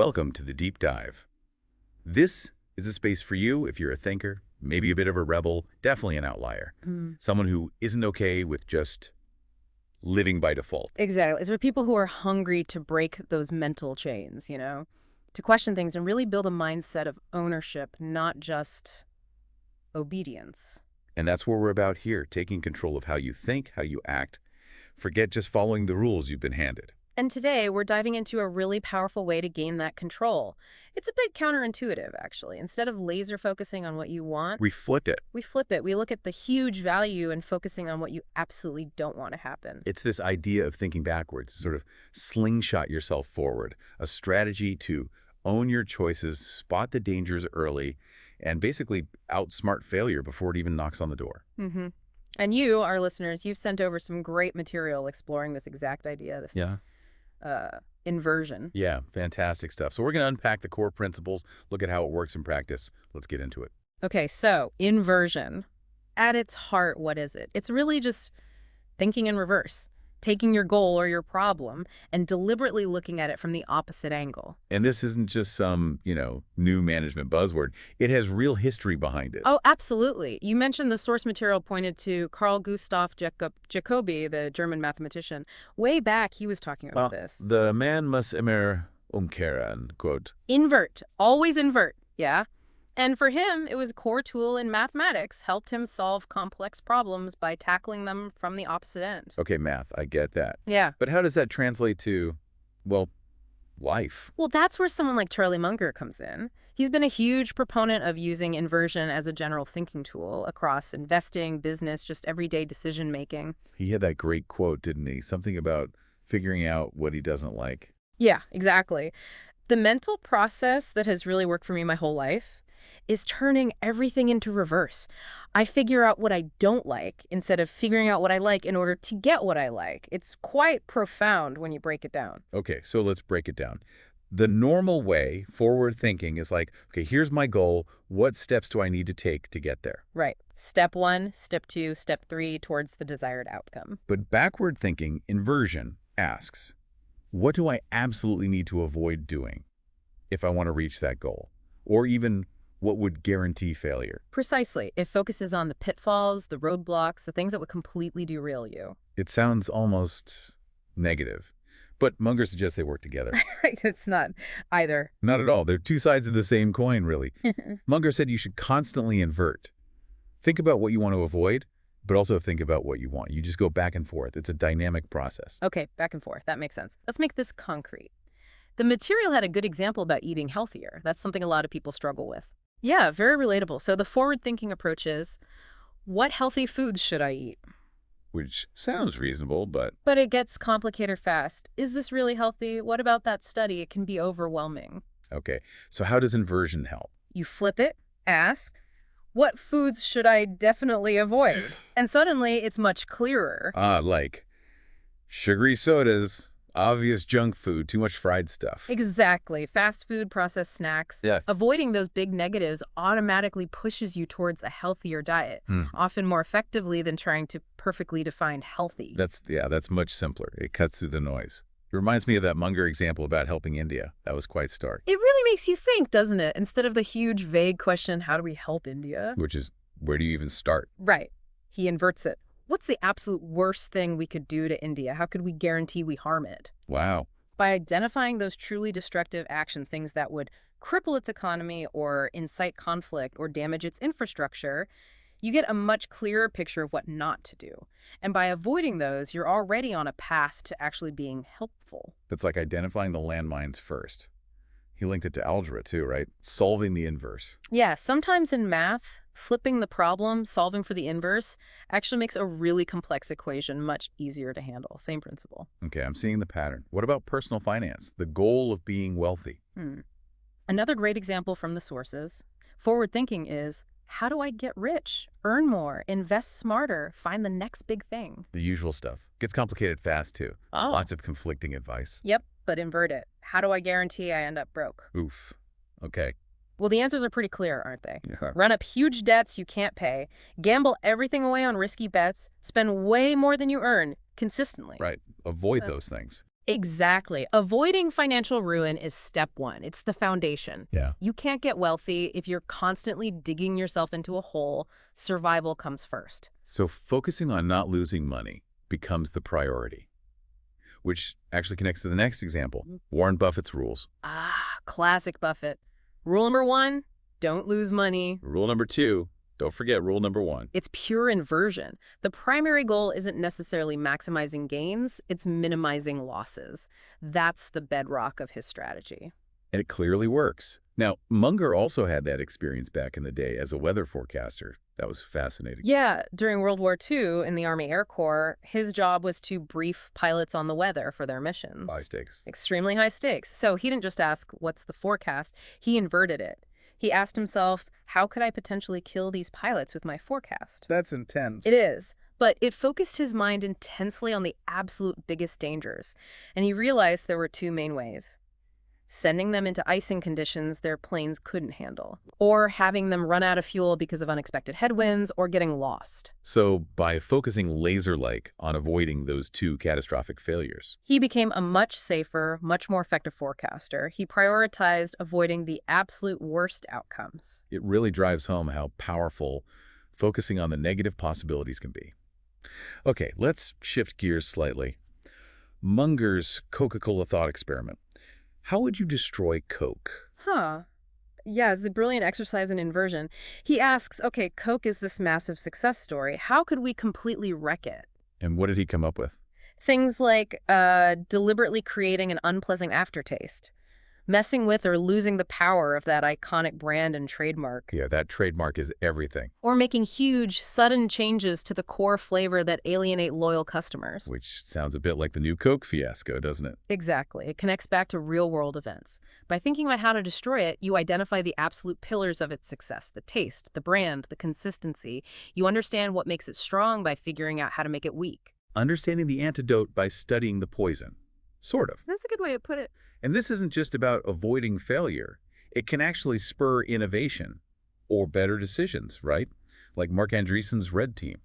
Welcome to the Deep Dive. This is a space for you if you're a thinker, maybe a bit of a rebel, definitely an outlier. Someone who isn't okay with just living by default. Exactly. It's for people who are hungry to break those mental chains, to question things and really build a mindset of ownership, not just obedience. And that's what we're about here, taking control of how you think, how you act. Forget just following the rules you've been handed. And today, we're diving into a really powerful way to gain that control. It's a bit counterintuitive, actually. Instead of laser focusing on what you want, We flip it. we flip it. We look at the huge value and focusing on what you absolutely don't want to happen. It's this idea of thinking backwards, sort of slingshot yourself forward, a strategy to own your choices, spot the dangers early, and basically outsmart failure before it even knocks on the door. And you, our listeners, you've sent over some great material exploring this exact idea, this inversion. Yeah, fantastic stuff. So we're going to unpack the core principles, look at how it works in practice. Let's get into it. Okay, so inversion. At its heart, what is it? It's really just thinking in reverse, taking your goal or your problem and deliberately looking at it from the opposite angle. And this isn't just some, new management buzzword. It has real history behind it. Oh, absolutely. You mentioned the source material pointed to Carl Gustav Jacobi, the German mathematician. Way back, he was talking about this. The man must immer umkehren, quote. Invert. Always invert. Yeah. And for him, it was a core tool in mathematics, helped him solve complex problems by tackling them from the opposite end. Okay, math, I get that. Yeah. But how does that translate to, life? Well, that's where someone like Charlie Munger comes in. He's been a huge proponent of using inversion as a general thinking tool across investing, business, just everyday decision making. He had that great quote, didn't he? Something about figuring out what he doesn't like. Yeah, exactly. The mental process that has really worked for me my whole life is turning everything into reverse. I figure out what I don't like instead of figuring out what I like in order to get what I like. It's quite profound when you break it down. Okay, so let's break it down. The normal way, forward thinking, is like, okay, here's my goal. What steps do I need to take to get there? Right. Step 1, step 2, step 3 towards the desired outcome. But backward thinking, inversion, asks, what do I absolutely need to avoid doing if I want to reach that goal? Or even, what would guarantee failure? Precisely. It focuses on the pitfalls, the roadblocks, the things that would completely derail you. It sounds almost negative. But Munger suggests they work together. Right. It's not either. Not at all. They're two sides of the same coin, really. Munger said you should constantly invert. Think about what you want to avoid, but also think about what you want. You just go back and forth. It's a dynamic process. Okay, back and forth. That makes sense. Let's make this concrete. The material had a good example about eating healthier. That's something a lot of people struggle with. Yeah, very relatable. So the forward-thinking approach is, what healthy foods should I eat? Which sounds reasonable, but But it gets complicated fast. Is this really healthy? What about that study? It can be overwhelming. okay. So how does inversion help? You flip it, ask, what foods should I definitely avoid? And suddenly, it's much clearer. Like sugary sodas, obvious junk food, too much fried stuff. Exactly. Fast food, processed snacks. Yeah. Avoiding those big negatives automatically pushes you towards a healthier diet, often more effectively than trying to perfectly define healthy. That's much simpler. It cuts through the noise. It reminds me of that Munger example about helping India. That was quite stark. It really makes you think, doesn't it? Instead of the huge, vague question, how do we help India? Which is, where do you even start? Right. He inverts it. What's the absolute worst thing we could do to India? How could we guarantee we harm it? Wow. By identifying those truly destructive actions, things that would cripple its economy or incite conflict or damage its infrastructure, you get a much clearer picture of what not to do. And by avoiding those, you're already on a path to actually being helpful. That's like identifying the landmines first. He linked it to algebra too, right? Solving the inverse. Yeah, sometimes in math, flipping the problem, solving for the inverse, actually makes a really complex equation much easier to handle. Same principle. Okay, I'm seeing the pattern. What about personal finance? The goal of being wealthy. Another great example from the sources. Forward thinking is, how do I get rich, earn more, invest smarter, find the next big thing? The usual stuff. Gets complicated fast too. Oh. Lots of conflicting advice. Yep, but invert it. How do I guarantee I end up broke? Oof. Okay. Well, the answers are pretty clear, aren't they? Yeah. Run up huge debts you can't pay, gamble everything away on risky bets, spend way more than you earn consistently. Right. Avoid those things. Exactly. Avoiding financial ruin is step one. It's the foundation. Yeah. You can't get wealthy if you're constantly digging yourself into a hole. Survival comes first. So focusing on not losing money becomes the priority, which actually connects to the next example, Warren Buffett's rules. Ah, classic Buffett. Rule number one, don't lose money. Rule number two, don't forget rule number one. It's pure inversion. The primary goal isn't necessarily maximizing gains, it's minimizing losses. That's the bedrock of his strategy. And it clearly works. Now, Munger also had that experience back in the day as a weather forecaster. That was fascinating. Yeah, during World War II in the Army Air Corps, his job was to brief pilots on the weather for their missions. High stakes. Extremely high stakes. So he didn't just ask, what's the forecast? He inverted it. He asked himself, how could I potentially kill these pilots with my forecast? That's intense. It is. But it focused his mind intensely on the absolute biggest dangers. And he realized there were two main ways: sending them into icing conditions their planes couldn't handle, or having them run out of fuel because of unexpected headwinds, or getting lost. So by focusing laser-like on avoiding those two catastrophic failures, He became a much safer, much more effective forecaster. He prioritized avoiding the absolute worst outcomes. it really drives home how powerful focusing on the negative possibilities can be. Okay, let's shift gears slightly. Munger's Coca-Cola thought experiment. How would you destroy Coke? Huh. Yeah, it's a brilliant exercise in inversion. He asks, okay, Coke is this massive success story. How could we completely wreck it? And what did he come up with? Things like deliberately creating an unpleasant aftertaste, messing with or losing the power of that iconic brand and trademark, Yeah, that trademark is everything, or making huge, sudden changes to the core flavor that alienate loyal customers. which sounds a bit like the new Coke fiasco, doesn't it? Exactly. It connects back to real-world events. By thinking about how to destroy it, you identify the absolute pillars of its success: the taste, the brand, the consistency. You understand what makes it strong by figuring out how to make it weak. Understanding the antidote by studying the poison. Sort of. That's a good way to put it. And this isn't just about avoiding failure. It can actually spur innovation or better decisions, right? Like Mark Andreessen's Red Team.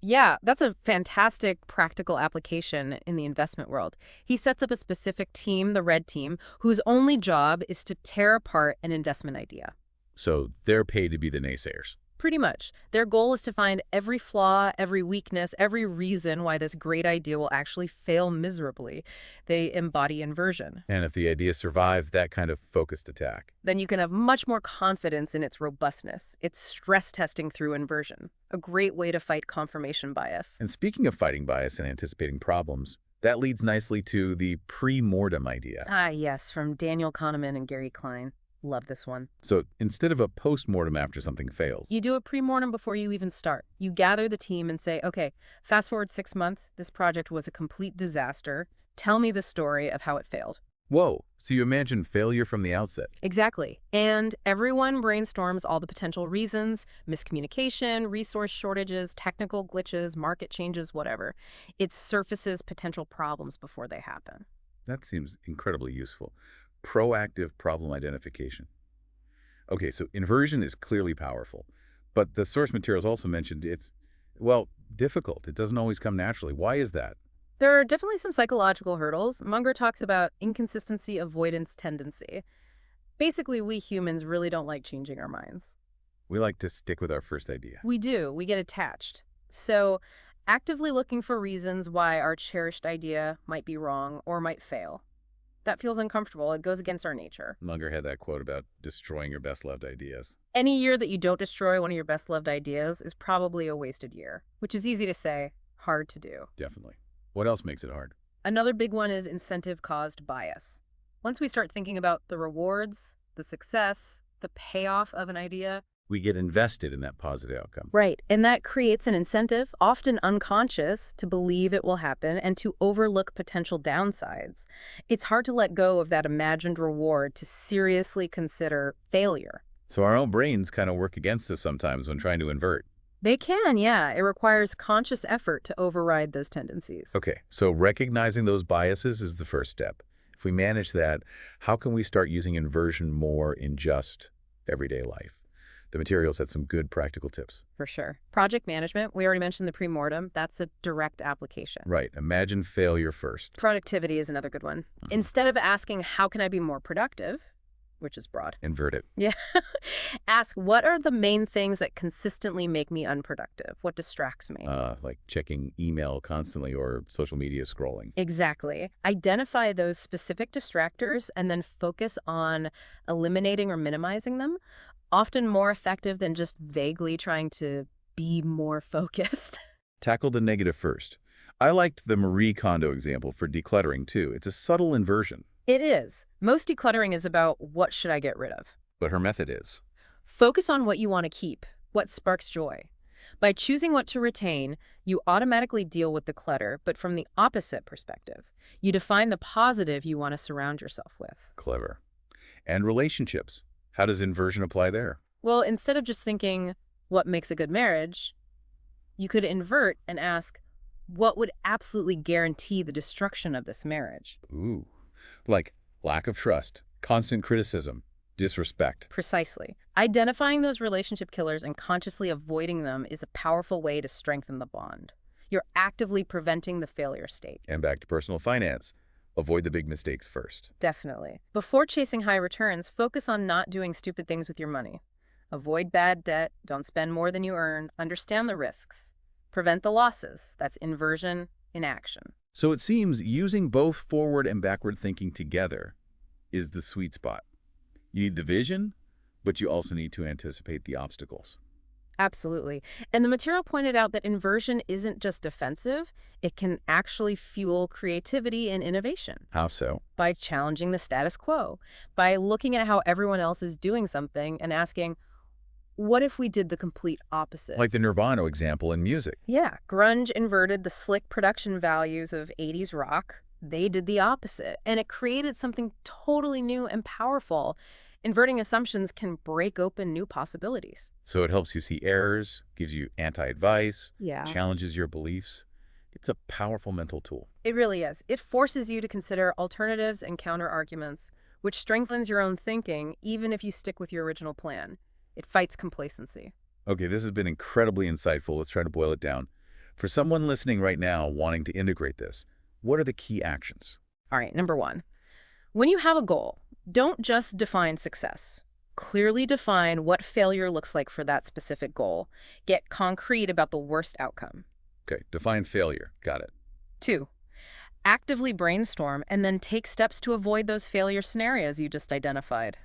Yeah, that's a fantastic practical application in the investment world. He sets up a specific team, the Red Team, whose only job is to tear apart an investment idea. So they're paid to be the naysayers. Pretty much. Their goal is to find every flaw, every weakness, every reason why this great idea will actually fail miserably. They embody inversion. And if the idea survives that kind of focused attack, Then you can have much more confidence in its robustness. It's stress testing through inversion, a great way to fight confirmation bias. and speaking of fighting bias and anticipating problems, that leads nicely to the pre-mortem idea. Ah, yes, from Daniel Kahneman and Gary Klein. Love this one. So instead of a post-mortem after something fails, You do a pre-mortem before you even start. You gather the team and say, okay, fast forward 6 months, this project was a complete disaster. Tell me the story of how it failed. whoa, so you imagine failure from the outset. Exactly. And everyone brainstorms all the potential reasons: miscommunication, resource shortages, technical glitches, market changes, whatever. It surfaces potential problems before they happen. That seems incredibly useful. Proactive problem identification. Okay, so inversion is clearly powerful, but the source materials also mentioned it's, well, difficult. It doesn't always come naturally. Why is that? There are definitely some psychological hurdles. Munger talks about inconsistency avoidance tendency. Basically, we humans really don't like changing our minds. We like to stick with our first idea. We do. We get attached. So, actively looking for reasons why our cherished idea might be wrong or might fail. That feels uncomfortable. It goes against our nature. Munger had that quote about destroying your best-loved ideas. Any year that you don't destroy one of your best-loved ideas is probably a wasted year, which is easy to say, hard to do. Definitely. What else makes it hard? Another big one is incentive-caused bias. Once we start thinking about the rewards, the success, the payoff of an idea, We get invested in that positive outcome. right, and that creates an incentive, often unconscious, to believe it will happen and to overlook potential downsides. It's hard to let go of that imagined reward to seriously consider failure. So our own brains kind of work against us sometimes when trying to invert. They can, yeah. It requires conscious effort to override those tendencies. Okay, so recognizing those biases is the first step. If we manage that, how can we start using inversion more in just everyday life? The materials had some good practical tips. For sure. Project management, we already mentioned the pre-mortem. That's a direct application. Right. Imagine failure first. Productivity is another good one. Instead of asking, how can I be more productive, which is broad. Invert it. Yeah. Ask, what are the main things that consistently make me unproductive? What distracts me? Like checking email constantly or social media scrolling. Exactly. Identify those specific distractors and then focus on eliminating or minimizing them. Often more effective than just vaguely trying to be more focused. Tackle the negative first. I liked the Marie Kondo example for decluttering, too. It's a subtle inversion. It is. Most decluttering is about what should I get rid of. But her method is. Focus on what you want to keep, what sparks joy. By choosing what to retain, you automatically deal with the clutter, but from the opposite perspective. You define the positive you want to surround yourself with. Clever. And relationships. How does inversion apply there? Well, instead of just thinking, what makes a good marriage, you could invert and ask, what would absolutely guarantee the destruction of this marriage? Ooh. Like lack of trust, constant criticism, disrespect. Precisely. Identifying those relationship killers and consciously avoiding them is a powerful way to strengthen the bond. You're actively preventing the failure state. And back to personal finance. Avoid the big mistakes first. Definitely. Before chasing high returns, focus on not doing stupid things with your money. Avoid bad debt, don't spend more than you earn, understand the risks. Prevent the losses. That's inversion in action. So it seems using both forward and backward thinking together is the sweet spot. You need the vision, but you also need to anticipate the obstacles. Absolutely. And the material pointed out that inversion isn't just defensive, it can actually fuel creativity and innovation. How so? By challenging the status quo, by looking at how everyone else is doing something and asking, what if we did the complete opposite? Like the Nirvana example in music. Yeah, grunge inverted the slick production values of 80s rock. They did the opposite, and it created something totally new and powerful. Inverting assumptions can break open new possibilities. So it helps you see errors, gives you anti-advice, Yeah. challenges your beliefs. It's a powerful mental tool. It really is. It forces you to consider alternatives and counter-arguments, which strengthens your own thinking, even if you stick with your original plan. It fights complacency. Okay, this has been incredibly insightful. Let's try to boil it down. For someone listening right now wanting to integrate this, what are the key actions? All right, number one, when you have a goal, don't just define success. Clearly define what failure looks like for that specific goal. Get concrete about the worst outcome. Okay, define failure. Got it. 2, actively brainstorm and then take steps to avoid those failure scenarios you just identified.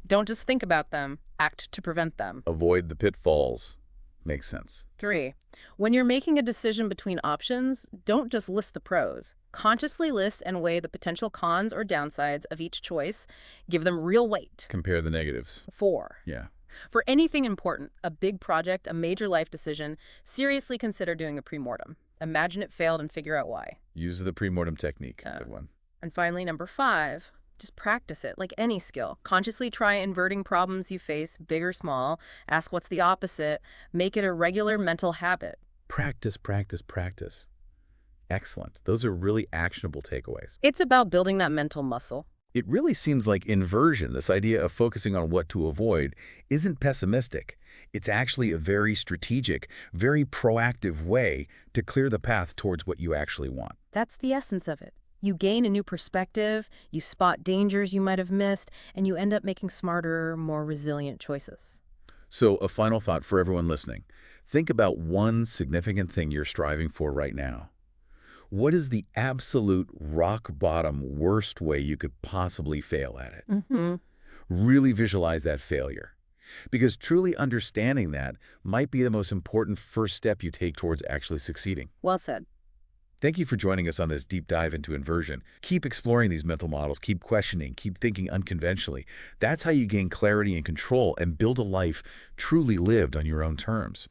Don't just think about them, act to prevent them. Avoid the pitfalls. Makes sense. 3, when you're making a decision between options, don't just list the pros. Consciously list and weigh the potential cons or downsides of each choice. Give them real weight. Compare the negatives. 4, Yeah. for anything important, a big project, a major life decision, seriously consider doing a pre-mortem. Imagine it failed and figure out why. Use the pre-mortem technique. Yeah. Good one. And finally, number 5, just practice it like any skill. Consciously try inverting problems you face, big or small. Ask what's the opposite. Make it a regular mental habit. Practice, practice, practice. Excellent. Those are really actionable takeaways. It's about building that mental muscle. It really seems like inversion, this idea of focusing on what to avoid, isn't pessimistic. It's actually a very strategic, very proactive way to clear the path towards what you actually want. That's the essence of it. You gain a new perspective, you spot dangers you might have missed, and you end up making smarter, more resilient choices. So a final thought for everyone listening. Think about one significant thing you're striving for right now. What is the absolute rock bottom worst way you could possibly fail at it? Really visualize that failure. Because truly understanding that might be the most important first step you take towards actually succeeding. Well said. Thank you for joining us on this deep dive into inversion. Keep exploring these mental models, keep questioning, keep thinking unconventionally. That's how you gain clarity and control and build a life truly lived on your own terms.